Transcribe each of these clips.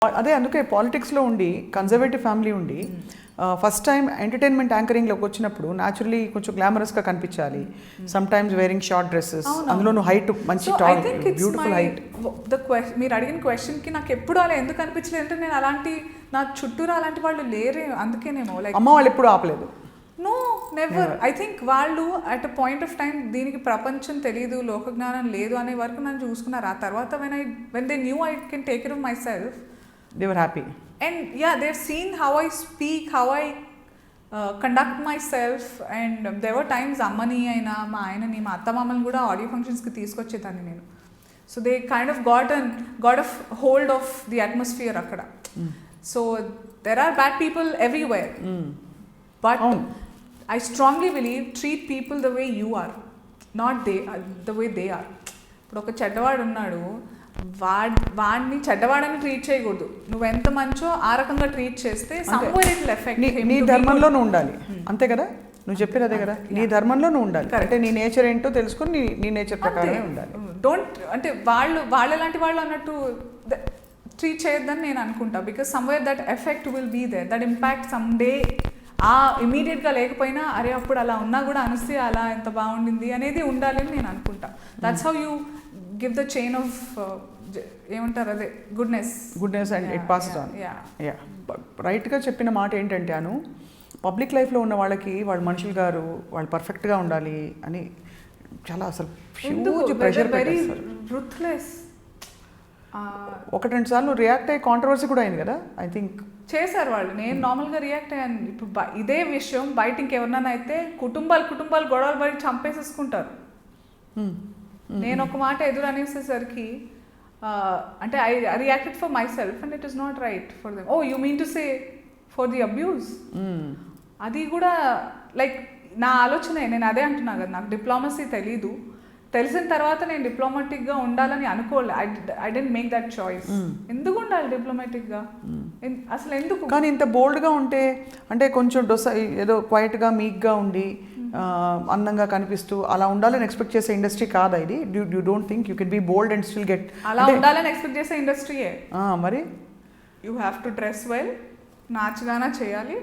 అదే అందుకే పాలిటిక్స్లో ఉండి కన్జర్వేటివ్ ఫ్యామిలీ ఉండి ఫస్ట్ టైం ఎంటర్టైన్మెంట్ యాంకరింగ్లోకి వచ్చినప్పుడు న్యాచురలీ కొంచెం గ్లామరస్గా కనిపించాలి. Some times wearing short dresses, అందులో హైట్ మంచి టాల్ బ్యూటిఫుల్ హైట్. మీరు అడిగిన క్వశ్చన్కి నాకు ఎప్పుడు అలా ఎందుకు అనిపించలేదు అంటే నేను అలాంటి నా చుట్టూరా అలాంటి వాళ్ళు లేరే, అందుకేనేమో. లైక్ అమ్మ వాళ్ళు ఎప్పుడు ఆపలేదు. No never. ఐ థింక్ వాళ్ళు at a point of time దీనికి ప్రపంచం తెలియదు, లోకజ్ఞానం లేదు అనే వరకు నన్ను చూసుకున్నారు. ఆ తర్వాత when they knew I can take care of my self, they were happy. And yeah, they've seen how I speak, how I conduct myself, and there were times అమ్మని అయినా మా ఆయనని మా అత్తమామని కూడా ఆడియో ఫంక్షన్స్కి తీసుకొచ్చేదాన్ని నేను. So they kind of got of hold of the atmosphere అక్కడ. So there are bad people everywhere, but I strongly believe treat people the way you are, not the way they are. ఇప్పుడు ఒక చెడ్డవాడు ఉన్నాడు, వాడిని చెడ్డవాడని treat చేయకూడదు. నువ్వు ఎంత మంచో ఆ రకంగా ట్రీట్ చేస్తే నీ ధర్మంలో నువ్వు ఉండాలి, అంతే కదా? నువ్వు చెప్పేది అదే కదా, నీ ధర్మంలో నువ్వు ఉండాలి. అంటే నీ నేచర్ ఏంటో తెలుసుకొని నీ నేచర్ ప్రకారమే ఉండాలి. డోంట్ అంటే వాళ్ళు ఎలాంటి వాళ్ళు అన్నట్టు ట్రీట్ చేయొద్దని నేను అనుకుంటా. Because somewhere that effect will be there, that impact some day. ఇమీడియట్గా లేకపోయినా అరే అప్పుడు అలా ఉన్నా కూడా అనుస్తే అలా ఎంత బాగుండింది అనేది ఉండాలి అని నేను అనుకుంటా. That's how you give the chain of ఏమంటారు అదే goodness and it passes on. Yeah రైట్గా చెప్పిన మాట ఏంటంటే అను, పబ్లిక్ లైఫ్లో ఉన్న వాళ్ళకి వాళ్ళ మనుషులు గారు వాళ్ళు పర్ఫెక్ట్గా ఉండాలి అని చాలా అసలు హ్యూజ్ ప్రెషర్ పెట్టేస్తారు. ఒకటి రెండు సార్లు రియాక్ట్ అయ్యి కాంట్రవర్సీ కూడా అయింది కదా, ఐ థింక్ చేశారు వాళ్ళు. నేను నార్మల్గా రియాక్ట్ అయ్యాను. ఇప్పుడు ఇదే విషయం బయట ఇంకెవరినైనా అయితే కుటుంబాలు గొడవలు పడి చంపేసేసుకుంటారు. నేను ఒక మాట ఎదురు అనేసేసరికి అంటే I reacted for myself and it is not right for them. Oh you mean to say for the abuse. అది కూడా లైక్ నా ఆలోచనే, నేను అదే అంటున్నా కదా, నాకు డిప్లొమసీ తెలీదు. తెలిసిన తర్వాత నేను డిప్లొమాటిక్గా ఉండాలని అనుకోలే. I didn't make that choice. ఎందుకు ఉండాలి డిప్లొమాటిక్గా అసలు ఎందుకు? కానీ ఇంత బోల్డ్గా ఉంటే అంటే కొంచెం ఏదో క్వైట్గా మీక్గా ఉండి అందంగా కనిపిస్తూ అలా ఉండాలని ఎక్స్పెక్ట్ చేసే ఇండస్ట్రీ కాదా ఇది? You don't think you can be bold and still get అలా ఉండాలని ఎక్స్పెక్ట్ చేసే ఇండస్ట్రీయే. మరి you have to dress well, నాచుగానా చేయాలి,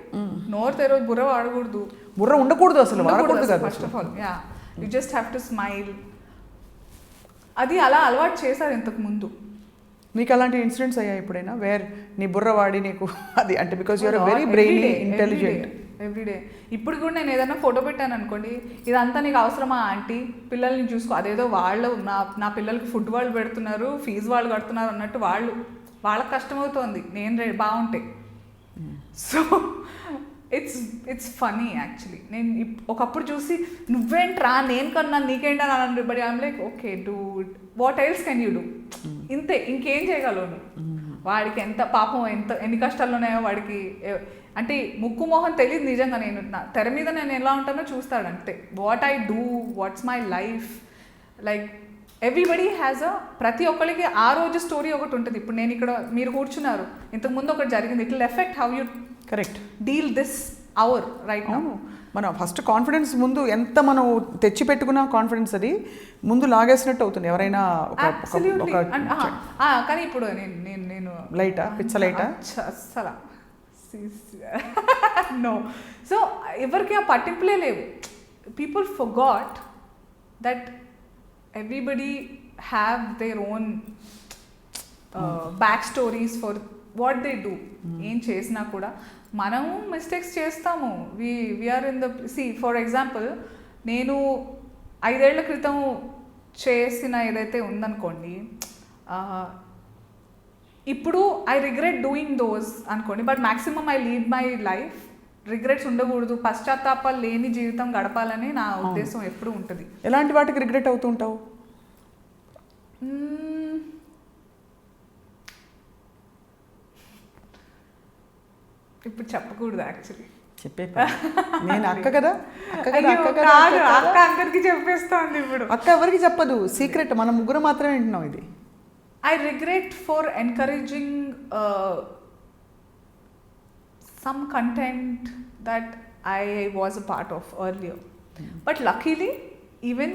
నోరు తెరవ, బుర్ర వాడకూడదు. బుర్ర ఉండకూడదు అసలు, వాడకూడదు కదా first of all. Yeah you just have to smile. అది అలా అలవాటు చేశారు ఇంతకు ముందు. నీకు అలాంటి ఇన్సిడెంట్స్ అయ్యాయి ఎప్పుడైనా వేర్ నీ బుర్ర వాడి నీకు అది అంటే because you're very brainy intelligent everyday. ఇప్పుడు కూడా నేను ఏదైనా ఫోటో పెట్టాను అనుకోండి, ఇదంతా నీకు అవసరమా ఆంటీ, పిల్లల్ని చూసుకో, అదేదో వాళ్ళు నా పిల్లలకి ఫుడ్ వాళ్ళు పెడుతున్నారు, ఫీజు వాళ్ళు కడుతున్నారు అన్నట్టు వాళ్ళకి కష్టమవుతోంది నేను బాగుంటే. So it's funny actually. నేను ఒకప్పుడు చూసి నువ్వేంట్రా నేను కన్నా నీకేంటా అని, but I'm like okay dude, what else can you do? ఇంతే, ఇంకేం చేయగలను? వాడికి ఎంత పాపం, ఎన్ని కష్టాలు ఉన్నాయో వాడికి. అంటే ముక్కు మొహం తెలియదు నిజంగా. నేను తెర మీద నేను ఎలా ఉంటానో చూస్తాడు అంతే. What I do, what's my life, like everybody has ప్రతి ఒక్కరికి ఆ రోజు స్టోరీ ఒకటి ఉంటుంది. ఇప్పుడు నేను ఇక్కడ మీరు కూర్చున్నారు, ఇంతకుముందు ఒకటి జరిగింది, it will effect how you correct deal this hour right now. మనం ఫస్ట్ కాన్ఫిడెన్స్ ముందు ఎంత మనం తెచ్చి పెట్టుకున్న కాన్ఫిడెన్స్ అది ముందు లాగేసినట్టు అవుతుంది ఎవరైనా. కానీ ఇప్పుడు నేను లైటా పిచ్చ లైటా అస్సలా నో. సో ఎవరికి ఆ పట్టింపులే లేవు. People forgot that everybody have their own back stories for what they do. ఏం చేసినా కూడా మనము మిస్టేక్స్ చేస్తాము. We are in the for example, నేను 5 ఏళ్ల క్రితం చేసిన ఏదైతే ఉందనుకోండి, ఇప్పుడు ఐ రిగ్రెట్ డూయింగ్ దోస్ అనుకోండి, but maximum I lead my life regrets ఉండకూడదు, పశ్చాత్తాపాలు లేని జీవితం గడపాలని నా ఉద్దేశం ఎప్పుడు ఉంటుంది. ఎలాంటి వాటికి రిగ్రెట్ అవుతూ ఉంటావు? ఇప్పుడు చెప్పకూడదు యాక్చువల్లీ. చెప్పే నేను అక్క కదా, అక్క అందరికి చెప్పేస్తాను. ఇప్పుడు అక్క ఎవరికి చెప్పదు, సీక్రెట్, మన ముగ్గురు మాత్రమే వింటున్నాం ఇది. I regret for encouraging some content that I was a part of earlier. But luckily, even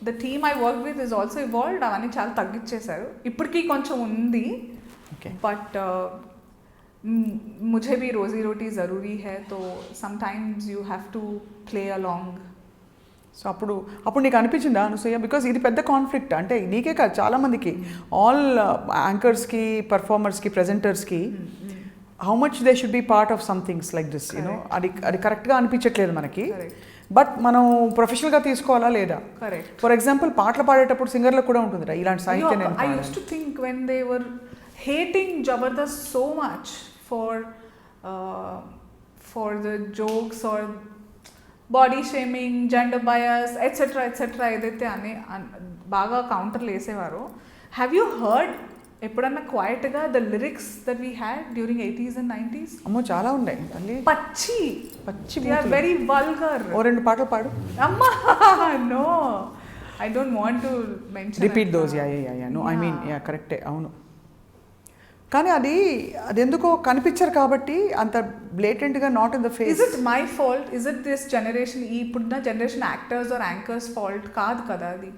the team I work with is also evolved. అవన్నీ చాలా తగ్గించేశారు. ఇప్పటికీ కొంచెం ఉంది, బట్ मुझे भी रोजी रोटी ज़रूरी है तो sometimes you have to play along. So అప్పుడు నీకు అనిపించిందా అనసూయ, బికాస్ ఇది పెద్ద కాన్ఫ్లిక్ట్, అంటే నీకే కాదు చాలామందికి, ఆల్ యాంకర్స్కి, పర్ఫార్మర్స్కి, ప్రెజెంటర్స్కి, how much they should be part of some things like this, you know, అది కరెక్ట్గా అనిపించట్లేదు మనకి. బట్ మనం ప్రొఫెషనల్గా తీసుకోవాలా లేదా? కరెక్ట్. ఫర్ ఎగ్జాంపుల్ పాటలు పాడేటప్పుడు సింగర్లకు కూడా ఉంటుంది ఇలాంటి సాహిత్యం. I used to think when they were hating Jabardast so much for the jokes or body shaming, gender bias etcetera etcetera ఏదైతే బాగా కౌంటర్లు వేసేవారో, హ్యావ్ యూ హర్డ్ ఎప్పుడన్నా క్వైట్గా the lyrics that we had during 80s and 90s? అమ్మో చాలా ఉన్నాయి తల్లి, పచ్చి దే ఆర్ వెరీ వల్గర్. ఓ రెండు పాటలు పాడు. అమ్మా no, I don't want to mention, repeat those. Yeah no, I mean yeah కరెక్టే, అవును. కానీ అది ఎందుకో కనిపించరు కాబట్టి అంత బ్లేటెంట్గా, not in the face. Is it my fault? Is it this generation, ఇప్పుడున్న generation actors or anchors fault? కాదు కదా అది.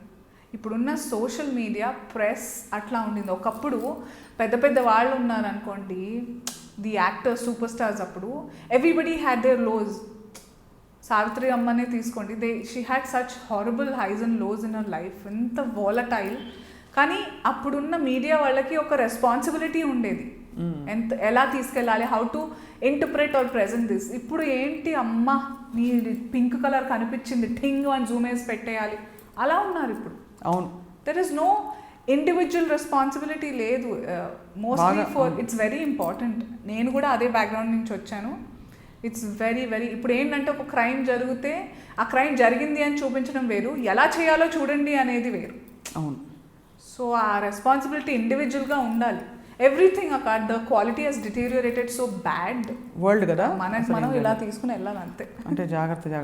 ఇప్పుడున్న సోషల్ మీడియా, ప్రెస్ అట్లా ఉండింది. ఒకప్పుడు పెద్ద పెద్ద వాళ్ళు ఉన్నారనుకోండి, ది యాక్టర్స్, సూపర్ స్టార్స్, అప్పుడు everybody had their lows. Savitri అమ్మనే తీసుకోండి, she had such horrible highs and lows in her life, ఎంత వాలటైల్. కానీ అప్పుడున్న మీడియా వాళ్ళకి ఒక రెస్పాన్సిబిలిటీ ఉండేది, ఎలా తీసుకెళ్ళాలి, how to interpret or present this. ఇప్పుడు ఏంటి, అమ్మ నీ పింక్ కలర్ కనిపించింది, ఠింగ్ అని జూమ్ వేసి పెట్టేయాలి, అలా ఉన్నారు ఇప్పుడు. అవును, there is no individual responsibility లేదు. Mostly for, it's very important. నేను కూడా అదే బ్యాక్గ్రౌండ్ నుంచి వచ్చాను. ఇట్స్ వెరీ వెరీ, ఇప్పుడు ఏంటంటే ఒక క్రైమ్ జరిగితే ఆ క్రైమ్ జరిగింది అని చూపించడం వేరు, ఎలా చేయాలో చూడండి అనేది వేరు. అవును. సో ఆ రెస్పాన్సిబిలిటీ ఇండివిజువల్గా ఉండాలి. ఎవ్రీథింగ్ అక్కడ the quality has deteriorated so bad world కదా, మనం ఇలా తీసుకుని వెళ్ళాలి అంతే. అంటే జాగ్రత్తగా